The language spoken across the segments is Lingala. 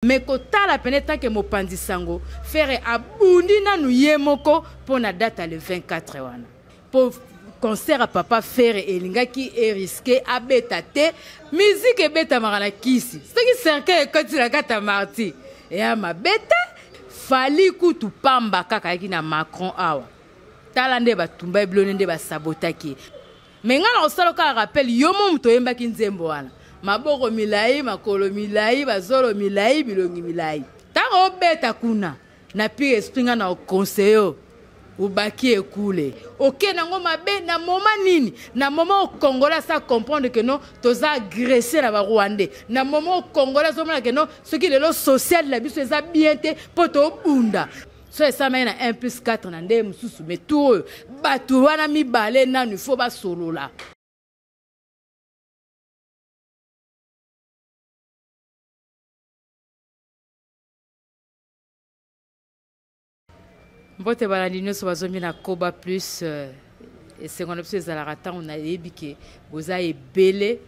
Mais kotala pene tant que mopanzi sango faire abundi nanu yemoko pour na date le 24 wana. Pour concert à papa faire elingaki est risqué abeta te musique ebeta marana kisi. C'est qui cercle quand la kata marti. Et à ma beta fali kutu pamba kaka yaki na Macron awa. Talande ba tumba blonde ba sabotaki. Mais ngala osalo ka rappel yomo mto yembaki nzembo wana. Maboko milai, makolo milai, bazolo milai, bilongi milai. Tango obeta kuna, na pi espringa na conseil ubaki ekule. Ok nango mabe na moment nini? Na moment au Congolais ça comprendre que non, toza agressé na ba Rwandais. Na moment au Congolais so mona que non, ce qui est le social la biso eza bien te poto bunda. So ça mena 1 + 4 na ndé mususu mais tout batu wana mi balé na il faut ba solo là. Mbote balandino so bazomi na Koba Plus et seconde option za la rata on a ebike boza ebele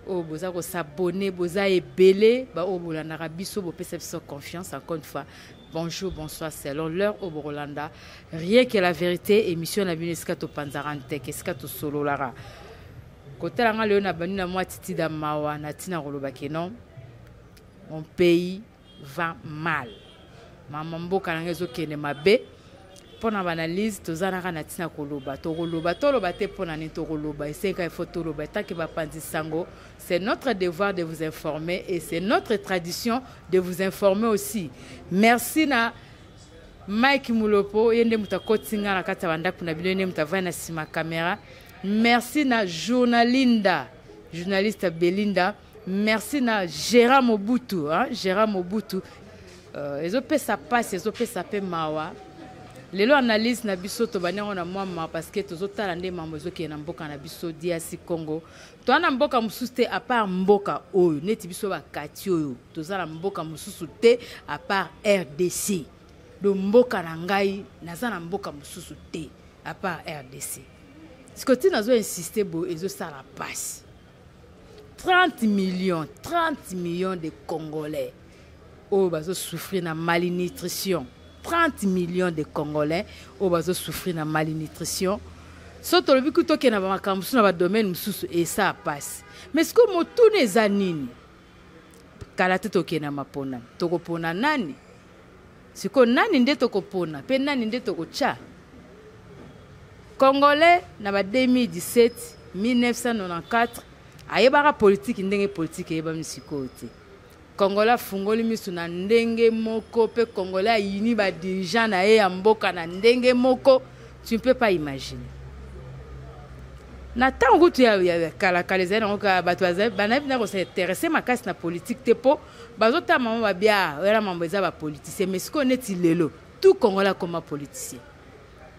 o boza ko s'abonner boza ebele ba o bolanda biso bo pesa biso confiance encore une fois. Bonjour, bonsoir, selon l'heure au Borolanda. Rien que la vérité, émission na bineska to panzarante, qu'est-ce to solo lara. Côté la ngale na banu na moi titi da mawa na tina roloba kenon. Mon pays va mal. Maman mboka na ngezo kene mabe. Pour l'analyse, tous les gens qui ont c'est notre devoir de vous informer et c'est notre tradition de vous informer aussi. Merci na Mike Mulopo, merci na journaliste Belinda, merci na Gérard Mobutu, Gérard Mobutu. Les OP ça passe, les OP ça peut mawa. Les lois analysent na biso to bana on a moi parce que tous autres landé mambozo qui na mboka na biso DRC Congo to na mboka mususu à part mboka oyo neti biso ba kati oyo to za na mboka mususu te à part RDC do mboka na ngai na za na mboka mususu te à part RDC ce que tu nazo insister bo ezo ça la passe 30 millions de Congolais oh bazo souffrir na malnutrition 30 millions de Congolais au bazo souffrir de malnutrition. Soto le biku toke na ba makambu na ba domaine mususu et ça passe. Mais ce que motune zanini kala te toke na mapona. Toko pona nani? Siko nani nde toko pona, pe nani nde toko cha. Congolais na ba 2017, 1994 ayebara politique ndenge politique yeba misiko te. Congolais fungoli misu na ndenge moko pe Congolais yini ba dirigeant na ya mboka na ndenge moko tu ne peux pas imaginer. Na tango tu ya kala kaleza na ka batwaza banabi na ko s'intéresser makasi na politique te po bazota mama ba bia wala mambo za ba politicien mais ce qu'on est lelo tout Congolais comme politicien.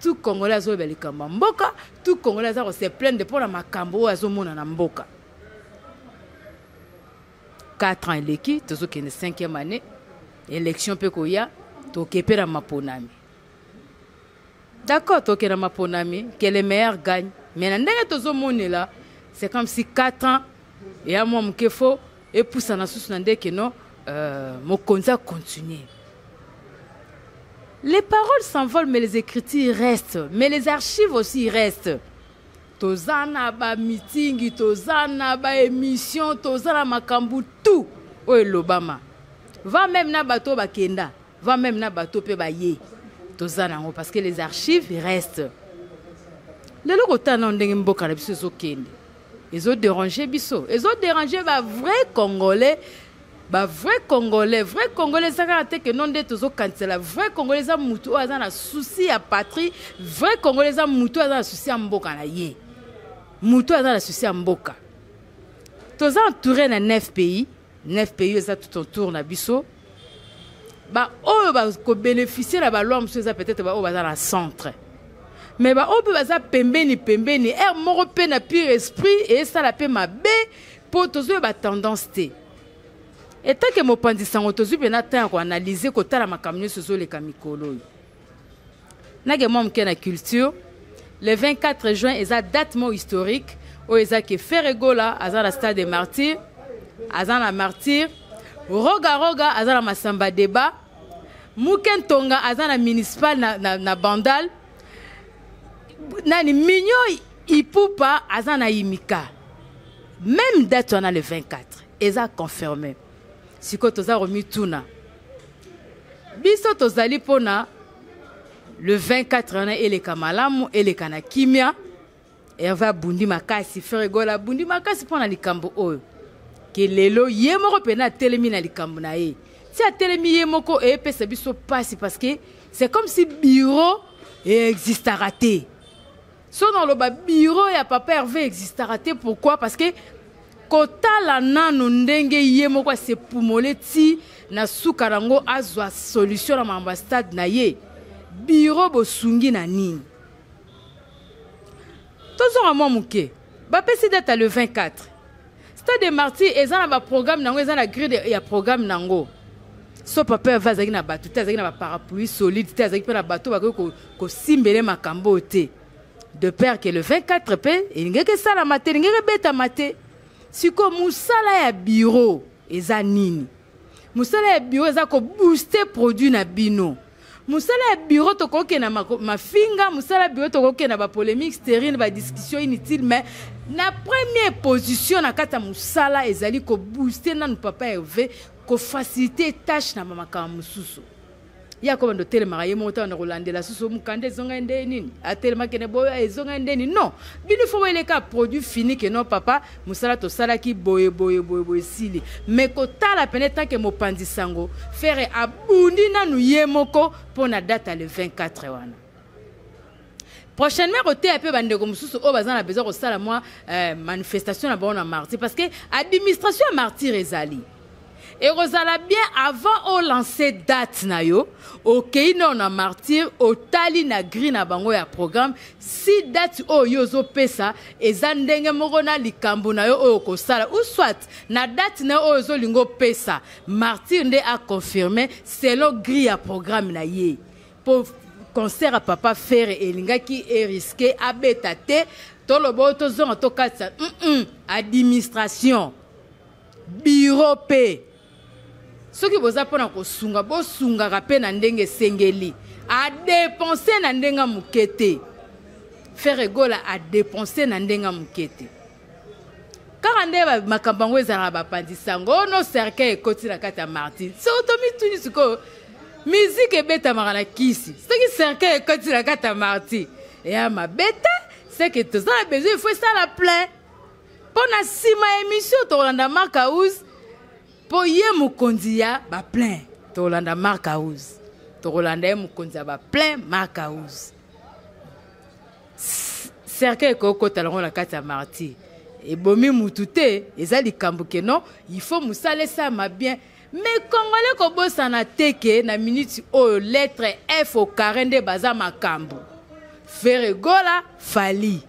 Tout Congolais zo belika mboka, tout Congolais za ko se plaindre pour la makambo azomona na mboka. 4 ans eleki tozo kene 5e année élection pe koya to kepera maponami d'accord to kena maponami que les meilleurs gagnent mais na ndenge tozo monela c'est comme si 4 ans et à moi mkefo et poussa na susu na ndeke no mokonza continuer. Les paroles s'envolent mais les écritures restent, mais les archives aussi restent. Tozana ba meeting, tozana ba émission, tozana makambu tout. Oye l'Obama. Va même na bateau ba kenda, va même na bateau pe ba ye. Tozana parce que les archives restent. Le logo tana ndenge mboka na biso zo kende. Ils ont dérangé biso. Ils ont dérangé ba vrai Congolais. Vrai Congolais ça ka que non de tozo cancela. Vrai Congolais ça mutu aza na souci à patrie. Vrai Congolais ça mutu aza na souci à mboka na ye. Mutu aza na souci à mboka. Toza entouré na 9 pays ça tout autour na biso. Ba o ba ko bénéficier la ba loi monsieur ça peut-être ba o ba dans le centre. Mais ba o ba za pembeni moko pe na pire esprit et ça la pe mabe pour tozo ba tendance té. Et tant que mopanzi sango tozu pe na temps ko analyser ko tala makamnyo sozo le kamikolo. Na ge mom ke na culture. Le 24 juin, il y a une date historique où il y a que Ferregola, à la stade des martyrs, à la martyr, Roga azana masamba débat. Mouken Tonga azana municipal na Bandal. Nani Mignon Ipupa azana Imika. Même date on a le 24. Eza confirmé. Siko toza remis tuna. Biso tozali pona le 24 on a ele kamalamu ele kana kimia. Et on va bundi makasi faire gola bundi makasi pona likambo oyo. Ke lelo yemoko pena telemi na likambo na ye. Si a telemi yemoko e pesa biso passe parce que c'est comme si bureau existe raté. Son dans le bureau ya papa Hervé existe raté pourquoi parce que kota la nanu ndenge yemoko se pumoleti na sukarango azwa solution na ambassade na ye. Bureau bosungi na nini. Tozo ramon muke. Ba pesi date le 24. Stade de Martyrs ezana ba programme nango ezana grille ya programme nango. So papa va zaki na bato te zaki na ba parapluie solide te zaki pe na bato ba ko simbele makambo te. De peur que le 24 pe ngeke sala maté ngeke beta maté. Siko musala ya bureau eza nini. Musala ya bureau eza ko booster produit na bino. Musala ya bureau to koke na mafinga, musala ya bureau to koke na ba polémique stérile, ba discussion inutile mais na première position na kata musala ezali ko booster na papa Hervé ko faciliter tâche na mama ka mususu. Ya ko ndo tele maraye monta na Rolande la susu mukande zonga ndeni atelema kene boya ezonga ndeni non bino fo wele ka produit fini que non papa musala to sala ki boye sili mais ko tala peneta que mo pandisango faire abundi na nu yemoko pour na date le 24 wana. Prochainement côté un peu bandeko mususu o bazana besoin ko sala moi manifestation na bona martyr parce que administration martyr ezali. Et Rosala bien avant au lancer date na yo, ok non na martyr, au tali na gris na bango ya programme, si date o yozo pesa, ezandenge morona likambo na yo o kosala, ou soit na date na o yozo lingo pesa, martyr nde a confirmé selon gris à programme na ye. Pour concert à papa faire et linga qui est risqué à betate, to lo bo to zon to katsa, administration, bureau P. Ce qui vous apprend à sunga, bo sunga rapé na ndenge sengeli, à dépenser na ndenga mukete, faire égola à dépenser na ndenga mukete. Car ande makambango ezara ba pandisango, no cercueil ekoti na kata Martin. C'est automi tuni suko musique ebeta marana kisi. C'est qui cercueil ekoti na kata Martin. Et à ma bête, c'est que tout ça a besoin il faut ça la plein. Pour na sima émission to Rolanda Marcaouz. Po ye mukonzi ya ba plein to Rolanda Marcaouz to Rolanda mukonzi ya ba plein Marcaouz cercle ko talon la kata marti et bomi mutute ezali kambuke non il faut musale ça ma bien mais congolais ko bossa na teke na minute o lettre F au carré de baza makambu faire gola fali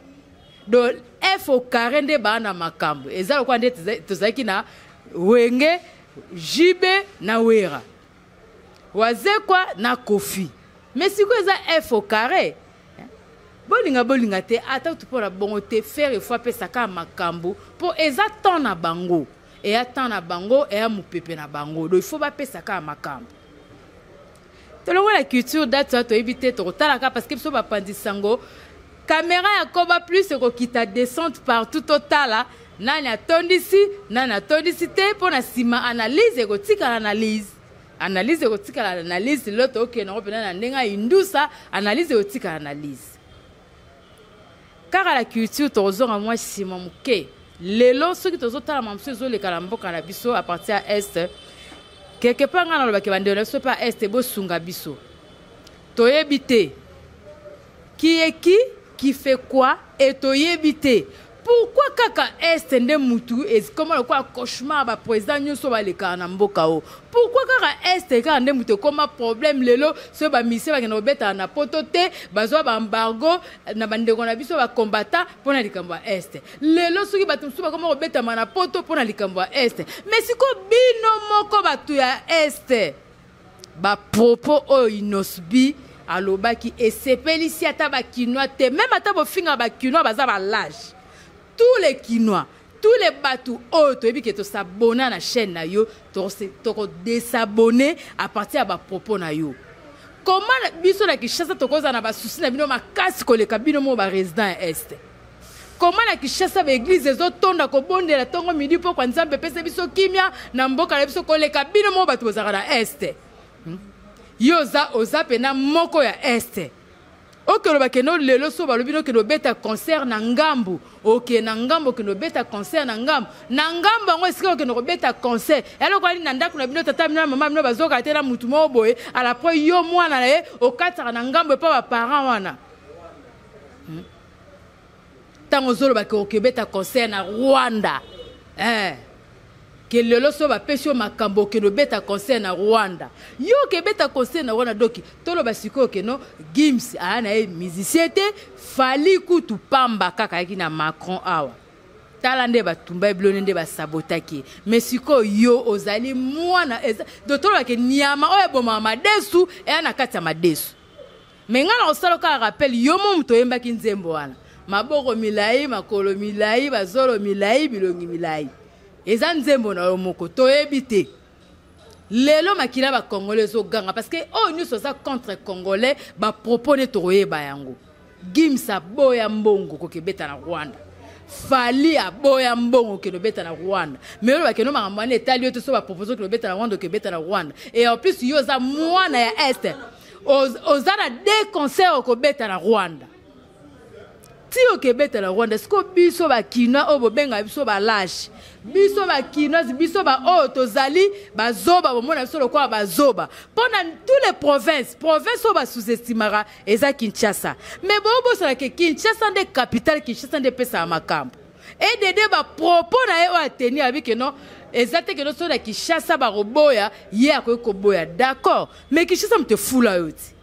do F au carré de bana makambu ezali kwa ndete tozaki na wenge jibe na wera wazekwa na kofi mais si quoi ça F au carré bolinga te ata tu pour la bongo te faire fois pe saka makambo pour exactement na bango et attend na bango et a mupepe na bango donc il faut pas pe saka makambo te longo la culture date to éviter to talaka parce que so ba pandisango caméra ya koba plus ko kita descente partout total nani atondisi nani atondisite pour na sima analyse egotika analyse l'autre ok na opena na ndenga indusa analyse egotika analyse car à la culture tozonga moi sima muke lelo ceux qui tozotala mamso zo le kalamboka na biso à partir à est quelque part ngana lo bakebande na so pas est bo sunga biso toyebite qui fait quoi et toyebite. Pourquoi kaka est nde mutu et comment le quoi cauchemar ba président nyoso ba le kana mboka o pourquoi kaka est ka nde mutu comme problème lelo so ba mission ba ngeno beta na potote bazwa ba embargo na bandeko na biso ba combattant pona likambo est lelo soki batum so ba comme beta na poto pona likambo est mais siko bino moko batu ya est ba propos o inosbi alobaki et sepeli si ata ba kinois te même ata bo finga ba kinois baza ba lâche. Tous les Quinois, tous les bateaux autres et puis que tu s'abonnes à la chaîne na yo tu désabonner à partir de propos na yo comment biso na Kinshasa to koza na ba souci na bino makasi ko le kabino mo ba résident est comment na Kinshasa ba église ezo tonda ko bondela tongo midi po kwa nzambe pese biso kimia na mboka na biso ko le kabino mo bato bozaka na est yoza oza pena moko ya est okelo bakeno lelo so balobino ke no beta concert na ngambu oke na ngambo ke no beta concert na ngambo ngo esika ke no beta concert elo kwali na ndako na bino tata bino mama bino bazoka te na mutu mo boye à la fois yo mwana na ye okataka na ngambo pa ba parents wana tango zolo bakelo ke beta concert na Rwanda que lelo so ba pesio makambo ke no beta concert na Rwanda yo ke beta concert na Rwanda doki tolo basiko ke no Gims ana e musicien te fali kutu pamba kaka yaki na Macron awa talande batumba bilone nde ba sabotaki mais siko yo ozali mwana do tolo ke nyama oyo boma madesu e ana kati madesu mais ngana osalo ka rappel yo mo mto yemba ki nzembo wana maboko milai makolo milai bazolo milai bilongi milai eza nzembo na moko toyebite lelo makila ba congolais zo ganga parce que oh nous ça contre congolais ba propose toyeba yango Gimsa boya mbongo ko kebeta na Rwanda fali a boya mbongo ke no beta na Rwanda mais lo ba ke no makamane etalio to so ba propose ko beta na Rwanda ke beta na Rwanda et en plus yo za mwana ya est ozana des concerts ko beta na Rwanda ti o ke beta na Rwanda sko biso ba kina obo benga biso ba lâche biso ba kina biso ba tozali ba zoba bo mona biso lokwa ba zoba pendant toutes les provinces oba sous-estimara eza Kinshasa mais bo sala ke Kinshasa de capitale Kinshasa de pesa makambo et de ba propos na e o ateni avec non exacte que no so na Kinshasa ba roboya ye akoyeko boya d'accord mais Kinshasa mte fula yoti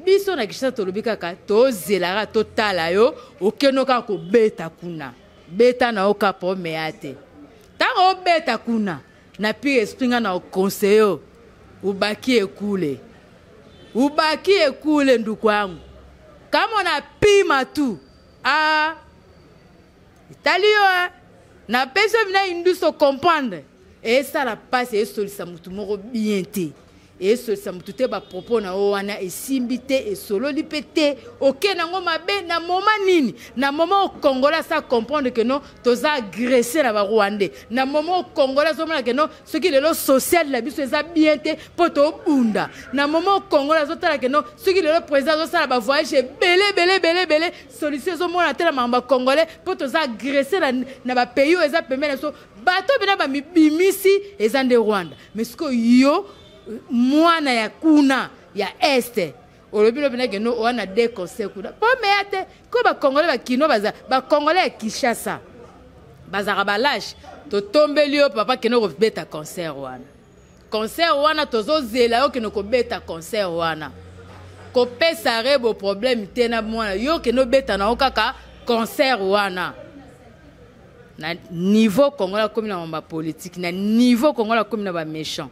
biso na Kinshasa tolobi kaka tozelara totala yo okenoka ko beta kuna beta na oka po meate tango beta kuna na pi espringa na conseil ubaki ekule nduku wangu kama na pima tu italio na peso bina induso comprendre et ça la passe et solisa mutu moko bien te et solisa mutu te ba propos na wana esimbite et solo lipete ok nango mabe na moment nini na moment au Congolais ça comprendre que non toza agressé na ba Rwandais na moment au Congolais so mona que non ce qui le social la biso eza bien te poto bunda na moment au Congolais so tala que non ce qui le président so sala ba voyage belé solution so mona tela mamba Congolais poto za agressé na ba pays eza pemena so bato bina ba bimisi eza nde Rwanda mais ce que yo mwana ya kuna ya este olobilo bina que no wana de conseil kuna po meate ko ba Congolais ba kino ba Congolais ya Kinshasa bazaka ba lâche to tombeli yo papa que no ko beta concert wana tozo zela yo que no ko beta concert wana ko pesa rebo problème tena mwana yo que no beta na okaka concert wana na niveau Congolais comme na mamba politique na niveau Congolais comme na ba méchant.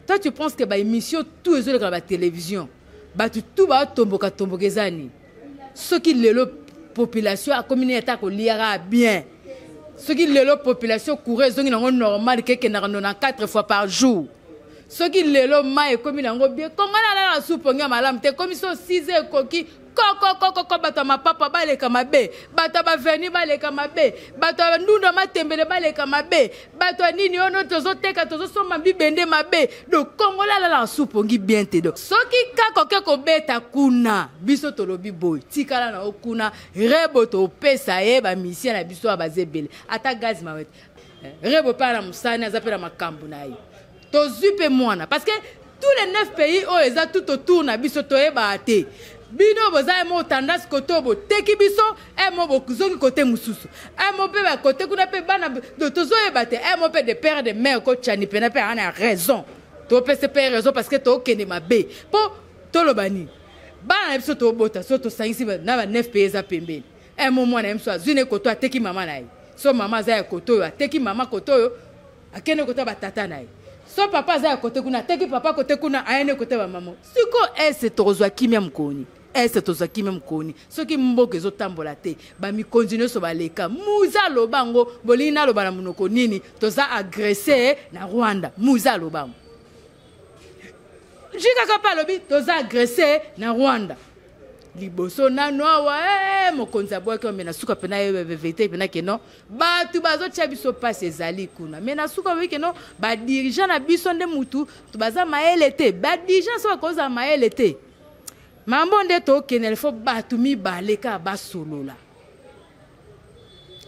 Toi tu penses que ba émission tous les autres la télévision ba tout ba tomboka zani ce qui le population a communauté ko liara bien ce qui le population courait zongi na normal que na 4 fois par jour ce qui le mai comme nango bien comment la soupe nga malam te commission 6 koki koko bato ma papa baleka mabe bato ba veni baleka mabe bato ndunda matembele baleka mabe bato nini ono tozo teka tozo soma bibende mabe donc Kongola la soupe ngi bien te donc soki kako ko beta kuna biso tolobi boy tikala na okuna rebo to pesa ye ba mission na biso abazebele ata gaz mawet rebo pa na musana azapela makambu na ye to zupe mwana parce que tous les 9 pays o eza tout autour na biso to yeba te bino boza mo tendance koto bo teki biso mo bokuzongi kote mususu mo pe ba kote kuna pe bana do tozo yeba te mo pe de père de mère ko chani pe na pe ana raison to pe se pe raison parce que to kende mabe po to lobani bana biso to bota so to sangisi na ba 9 pays za pembe mo mwana mso azune koto ateki mama na ye so mama za ya koto yo ateki mama koto yo akene koto ba tata na ye so papa za ya kote kuna ateki papa kote kuna aene kote ba mama siko ese tozwa kimia mkoni est tozaki même koni soki mboka ezotambola te bamikonzi nyonso baleka muza lobango bolina loba na monoko nini toza agressé na Rwanda muza lobango jikaka pa lobi toza agressé na Rwanda liboso nano awa mokonzi abwaki omena suka pena vérité pena ke non batu bazotia biso passe ezali kuna mena suka wi ke non ba dirigeant na biso nde mutu to baza maele te ba dirigeant so koza maele te mambo nde to kenel fo batu mibale ka basolola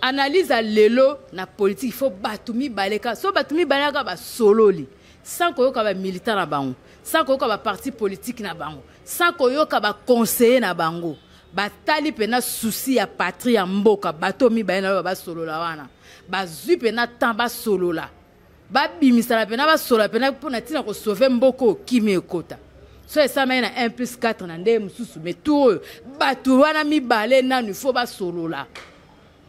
analyse à lelo na politique fo batu mibale ka so batu mibale ka basololi sans koyoka ba militant na bango sans koyoka ba parti politique na bango sans koyoka ba conseiller na bango batali pena souci ya patrie ya mboka bato mibale na ba solola wana bazui pena tamba solola babimisala pena basola pena pona tina ko sauver mboko kimi ekota so esa mai na 1+4 na nde mususu mais tout bato wana mibale nanu faut ba solola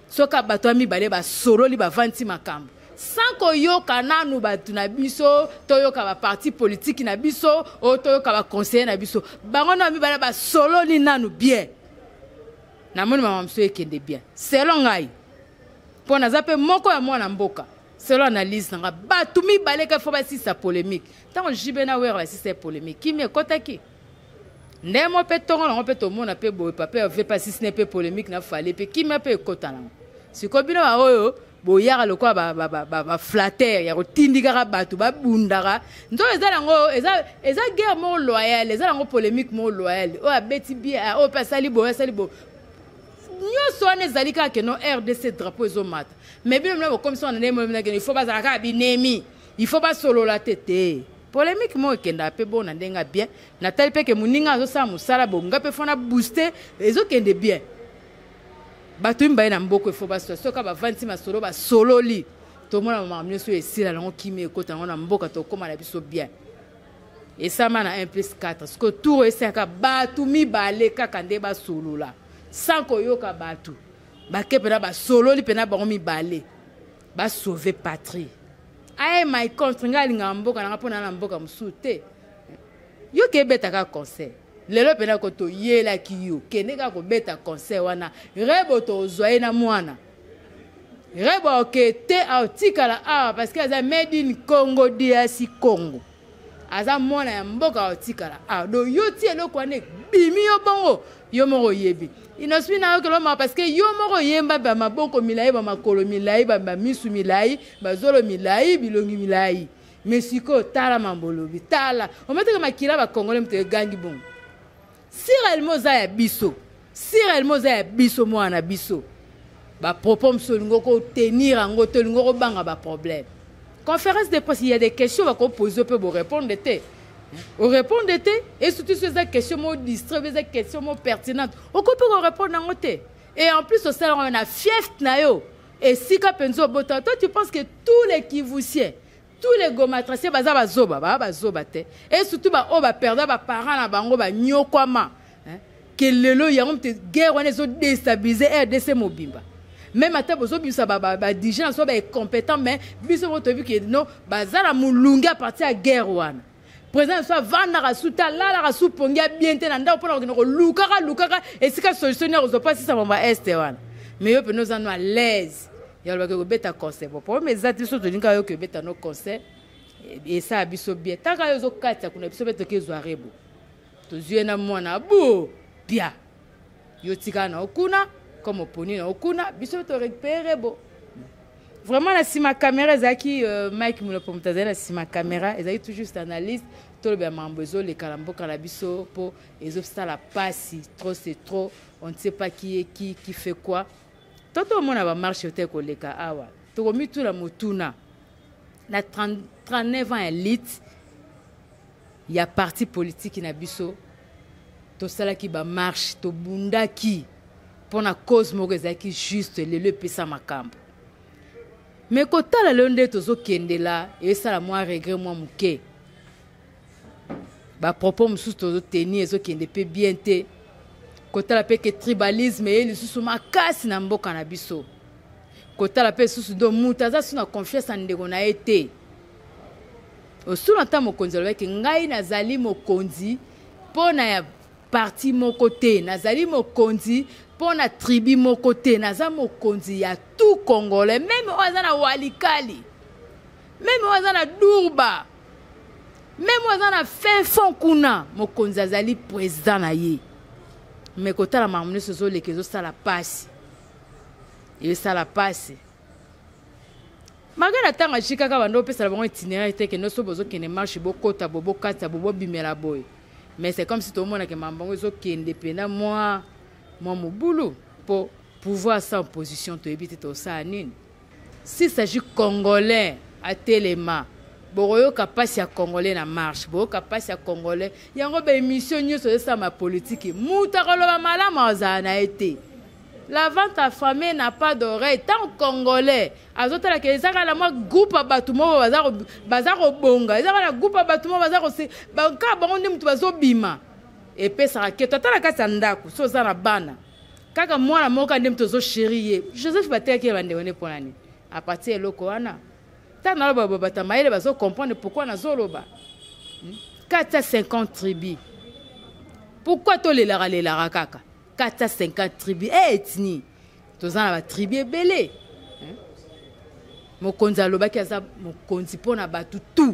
soka bato mibale ba sololi ba vanti makambo sans koyoka nanu batu na biso toyoka ba parti politique na biso o toyoka ba conseiller na biso bango na mibale ba sololi nanu bien na moni mama mso ekende bien selon ngai pona zape moko ya mwana mboka selon analyse nga batu mibale ka fo ba sisa polémique tant jibena wer la sisa polémique kimi ekotaki ndemo pe tongo na pe to mona pe boye papa veut pas si ce n'est pas polémique na fallait pe kimi pe ekotana sikobina ba oyo boyaka lokwa ba flatter ya kotindika batu ba bundaka ndo eza guerre mo loyale eza ngo polémique mo loyale o abeti bien o pasali bo nyoso ane zalika ke no RDC drapeau ezomata mais bien même comme ça on est même il faut pas zalaka binemi il faut pas solo la tete polémique mo kenda pe bona ndenga bien Nathalie pe ke muninga zo sa musala bonga pe fona booster ezo kende bien batu mbaye na mboko faut pas soka ba 20 masolo ba sololi to mona mama mnyeso esila lango kimi ekota ngona mboka to koma na biso bien et ça mana 1+4 parce que tout esaka batu mibale kaka nde ba solola sans koyoka batu ba kepena ba sololi pena ba mibale ba sauver patrie ay my contre ngali ngamboka na pona na mboka musute yo ke beta ka conseil lelo pena ko to yela kiyo kene ka ko beta conseil wana rebo to zoye na mwana rebo ke te autikala parce que za made in Congo DRC Congo aza mwana ya mboka autikala do yo ti eloko ane bimi yo bongo yo moko yebi inospi na yo keloma parce que yo moko yemba ba maboko milai ba makolo milai ba misu milai ba zolo milai bilongi milai mesiko tala mambolobi tala o meteka makila ba congolais mte gangi bongo si réellement za ya biso mwana biso ba propos msolingo ko tenir ango to lingo ko banga ba problème conférence de presse il y a des questions va ko poser peut vous répondre té au répondre té et surtout sur ces questions mo distraire des questions mo pertinentes on peut répondre en té et en plus au sein on a fief na yo et si ka penzo bota toi tu penses que tous les Kivusiens tous les gomatraciens baza zoba te et surtout ba o ba perdre ba parents na bango ba nyokwama que lelo ya te guerre on est déstabiliser RDC mobimba même ata bozo bisa ba dirigeant so ba compétent mais biso mo to vu que non baza la mulunga partir à guerre wana président soit vanda rasuta la rasupongia bien te na ndao pona ko lukaka et sika solutionnaire ozo pas si ça mama est wana mais yo pe nous en à l'aise ya lo ko beta conseil pour mes artistes to linga yo ko beta no conseil et ça biso bien taka yo zo kata kuna biso beto ke zo arebo to zuena mwana bu bia yo tika na okuna comme oponi na okuna biso to récupérer bo vraiment la sima caméra zaki Mike mulo pomtaza la sima caméra ezaki tout juste analyse to le mambezo le kalambo kala biso po ezo la passi trop c'est trop on ne sait pas qui est qui fait quoi toto mona ba marche te ko leka awa to ko mitu la motuna na 39 ans élite ya parti politique na biso to sala ki ba marche to bundaki pour na cause moko ezaki juste le pesa makambo mais kotala londe tozo kendela et ça la moi regret moi muke ba propos mususu tozo tenir ezo kende pe bien te kotala pe que tribalisme et lisusu makasi na mboka na biso kotala pe susu do mutaza suna confiance en ndeko na été osuna ta mokonzi alobaki ngai nazali mokonzi pona ya parti moko te nazali mokonzi pour na tribu moko te naza mokonzi ya tout congolais même oza na Walikali même oza na Durba même oza na fin fond kuna mokonzi azali président na ye mais kotala makambo sozo lekezo sala pasi et ça la passe malgré la temps à chika ka bando pesa la bango itinéraire te que no so bozo kene marche bokota bobo kata bobo bimela boy mais c'est comme si tout le monde que mambango zo kende pena moi mon boulot pour pouvoir sans position to éviter tout ça nini si s'agit congolais à téléma boroyo kapasi ya congolais na marche boroyo kapasi ya congolais yango ba émission nyoso ça ma politique muta koloba malama ozana été. La vente affamée n'a pas d'oreille. Tant congolais, azota la kezaka la moi groupe à batumo bazar au bonga. Ezaka la groupe à batumo bazar au se banka bango ndi mutu bazo bima. Et pe sara ke tota la kasa ndaku so za na bana. Kaka mwana moka ndi mutu zo chérie. Joseph Batea ki bande one ponani. A partir eloko wana. Ta na loba bata maile bazo comprendre pourquoi na zoloba. 450 tribus. Pourquoi to le lara kaka? 450 tribus ethnie tozana ba tribu belé mokonzi alobaki aza mokonzi pona batu tout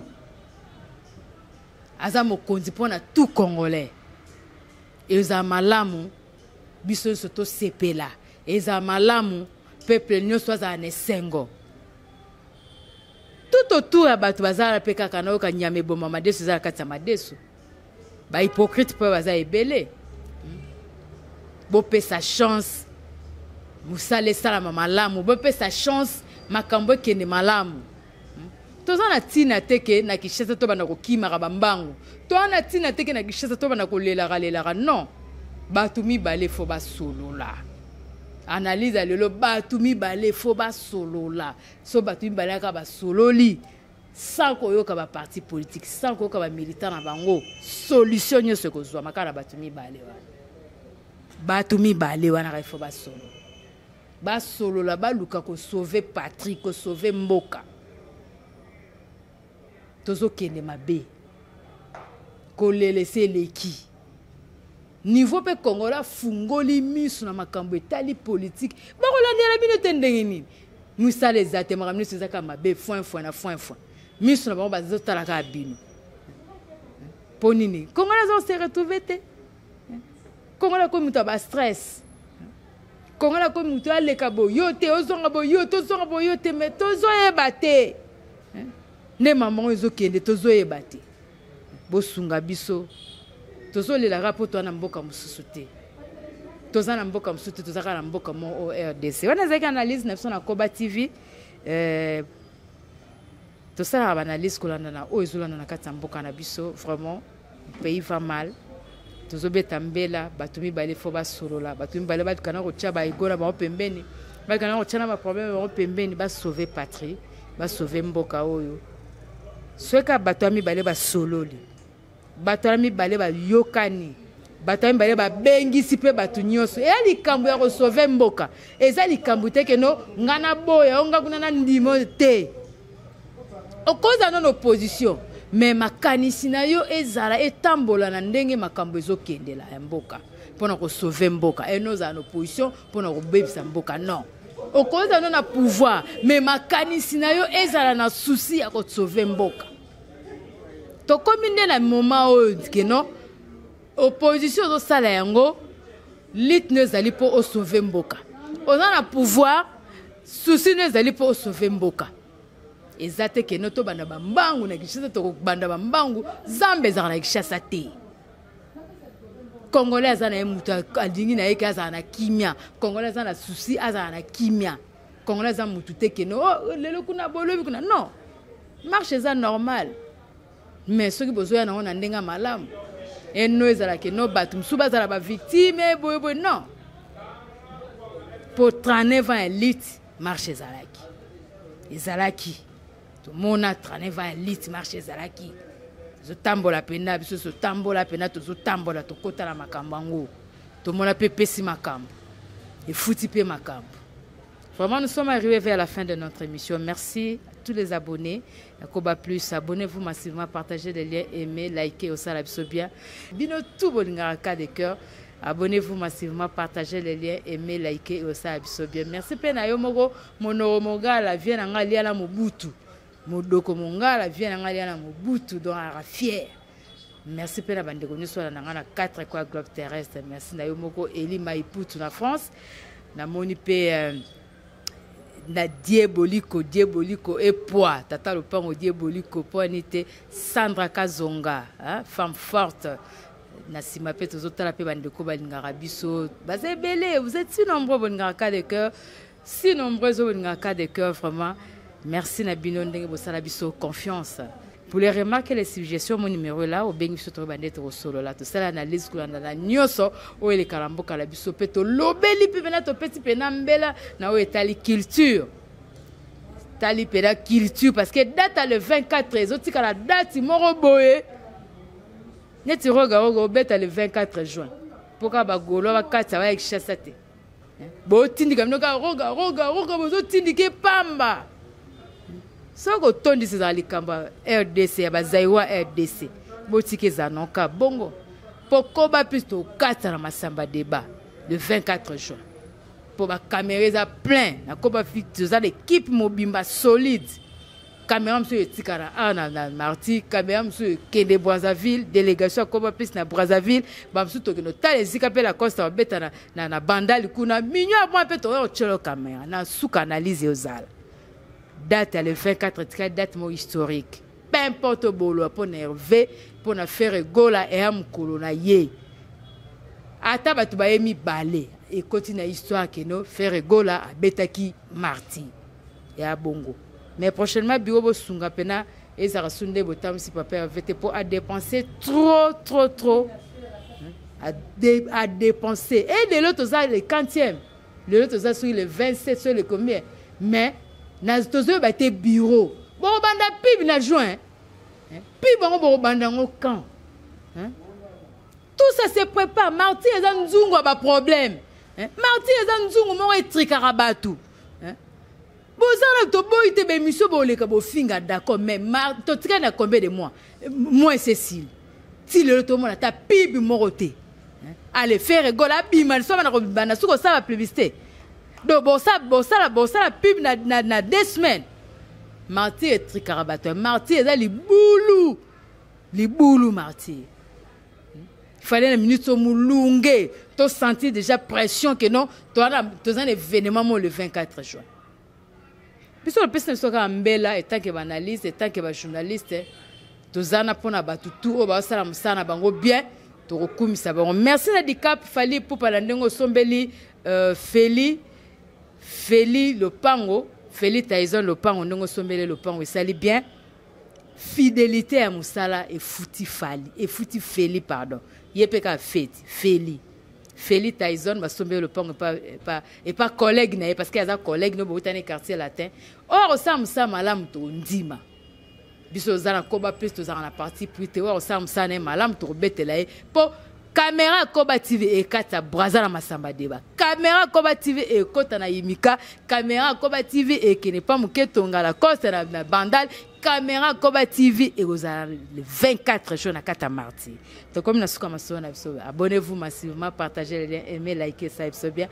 aza mokonzi pona tout congolais eza malamu biso soto sepela eza malamu peuple nyonso aza na sengo tout autour ya batu bazala pe kaka na oka nyame boma madesu za kata madesu ba hypocrite pe baza ebele bopé sa chance musale sala malamu bopé sa chance makambo kende malamu tozana tina teke na kishesa to bana ko kimaka bambangu to ana tina teke na kishesa to bana ko lela non batumi bale fo ba solola analyse lelo batumi bale fo ba solola so batumi bale ka ba sololi sans koyoka ba parti politique sans koyoka ba militant na bango solution nyoso ko zwa makala batumi bale wa batumi bale wana kaifo ba solo la ba luka ko sauver Patrick ko sauver mboka tozo kende mabe ko lelese leki niveau pe Congola fungoli misu na makambo etali politique ba ko landela bino tendenge nini musa les atema kamni seza ka mabe foin misu na ba bazo tala ka bino ponini Congola zo se retrouver te Congola ko muta ba stress Congola ko muta le kabo yote ozonga bo yote ozonga bo yote mais tozo ebate ne maman ezo kende tozo ebate bo sunga biso tozo le la rapport na mboka mususu te toza na mboka mususu te toza na mboka mo RDC wana zaki analyse na na Koba TV to ça analyse ko landa na o ezolanda na kati mboka na biso vraiment pays va mal tozo betambela batumi bale fo ba solola batumi bale ba kana ko tia ba igora ba pembeni ba kana ko tia na ba problème ba pembeni ba sauver patrie ba sauver mboka oyo sweka batami bale ba sololi batami bale ba yokani batami bale ba bengisi pe batu nyoso e ali kambu ya ko sauver mboka ezali kambu te ke no ngana boya onga kuna na ndimo te okoza non opposition mais makanisi na yo ezala etambola na ndenge makambo ezokendela ya mboka pona ko sauver mboka et nous en opposition pona ko bebisa mboka non okoza non na pouvoir mais makanisi na yo ezala na souci ya ko sauver mboka to kominde na moment oyo ke non opposition zo sala yango lit ne zali po o sauver mboka oza na pouvoir souci ne zali po o sauver mboka ezate ke noto banda bambangu na kishasa to banda bambangu zambe za na kishasa te Congolais azana emutu adingi na yeke azana kimia Congolais azana souci azana kimia Congolais azana mutu te ke no lelo kuna bolobi kuna non marche za normal mais soki bozoya na ona ndenga malamu eno ezala ke no batum suba za ba victime boy non pour 39 ans élite marche ezalaki tout mona 39 ans élite marche ezalaki zo tambola pena biso zo tambola pena to zo tambola to kota la makambo ngo to mona pe pesi makambo et fouti pe makambo. Vraiment nous sommes arrivés vers la fin de notre émission. Merci tous les abonnés. Koba Plus, abonnez-vous massivement, partagez les liens, aimez, likez au salab bien. Bino tout boningaka de cœur. Abonnez-vous massivement, partagez les liens, aimez, likez au salab bien. Merci pena yo mogo monogala vient en alia la mobutu. Modoko mongala vient en alia la mobutu donc à fier. Merci pena bande konu so na 4 quoi globe terrestre. Merci na yo mogo Eli Maiputu na France. Na moni pe na diaboliko et poids tata le pan au diaboliko poinité Sandra Kazonga, hein? Femme forte na simape tozotala pe bande ko balingara biso bazé belé, vous êtes si nombreux boningaka de cœur, si nombreux boningaka de cœur vraiment. Merci na bino ndenge bosala biso confiance. Pour les remarques et les suggestions, mon numéro est là, au bénéfice de bandette au solo là. Tout ça, l'analyse que l'on a la nyoso, où est le calambo calabiso, peto, l'obéli, puis venez au petit penambela, na où est tali culture. Tali pena culture, parce que date à le 24, les autres, la date, ils m'ont reboé. Net, tu regardes, au bête à le 24 juin. Pourquoi bagolo, va 4, ça va avec chassate. Bon, tindi, comme nous, roga, vous tindi, pamba. Soko tondi c'est dans les kamba RDC bazaiwa RDC botike zanoka bongo pokoba plus to 4 na masamba débat le 24 juin pour ba caméra plein na koba fit za l'équipe mobimba solide caméra monsieur etikara na marti caméra monsieur Kende Brazzaville délégation koba plus na Brazzaville ba monsieur to no talezika pe la costa beta na bandali kuna minyo moi pe to chelo caméra na sous analyse ozala. Date le 24, date historique. Peu importe bolo pour nerver, pour na faire gola et am kolona ye. Ata batu ba emi balé et continue histoire que no faire gola a betaki marti et à bongo. Mais prochainement bureau sunga pena et ça rasunde botam si papa vete pour à dépenser trop à dépenser et de l'autre ça le 40e. Le l'autre ça sur le 27 sur le combien. Mais nas tozo ba te bureau bon banda pib na juin pib bon banda ngo camp tout ça se prépare marti eza nzungu ba problème marti eza nzungu mo etrikarabatu bozala to boy te be miso bo leka bo finga d'accord mais to tika na combien de mois moins Cécile si le to mona ta pib moroté allez faire gola bima so na ko banda suko ça va publicité. Donc, bon ça la pub na 2 semaines. Marty est très carabateur. Marty est là, les boulous, Marty. Il fallait une minute au moulungue. Tu senti déjà pression que non, tu as un événement le 24 juin. Puis, le personne soit en bella, et tant que analyste, et tant que journaliste, tu as pour na batu tout, au bas, ça na bango bien, tu recommence ça. Merci Nadicap, fallait pour palandengo sombeli, Feli Lopango, Feli Tyson Lopango, non sommele Lopango, et ça allait bien. Fidélité à Moussala et fouti Feli, pardon. Yepeka Feli. Feli Tyson, va sommele Lopango, et pas collègue, parce qu'il y a un collègue, nous, dans les quartiers latins. Or, ça malam to ndima. Biso zana koba plus to zana partie plus te or ça malam to bete la po. Caméra Koba TV et Kata Brazza Masamba Deba. Caméra Koba TV et Kota na Yimika. Caméra Koba TV et qui n'est pas mouké tonga la coste na bandal. Caméra Koba TV et vous avez le 24 jours na Kata Marti. Donc comme na souka maso na biso, abonnez-vous massivement, partagez les liens, aimez, likez ça et bien.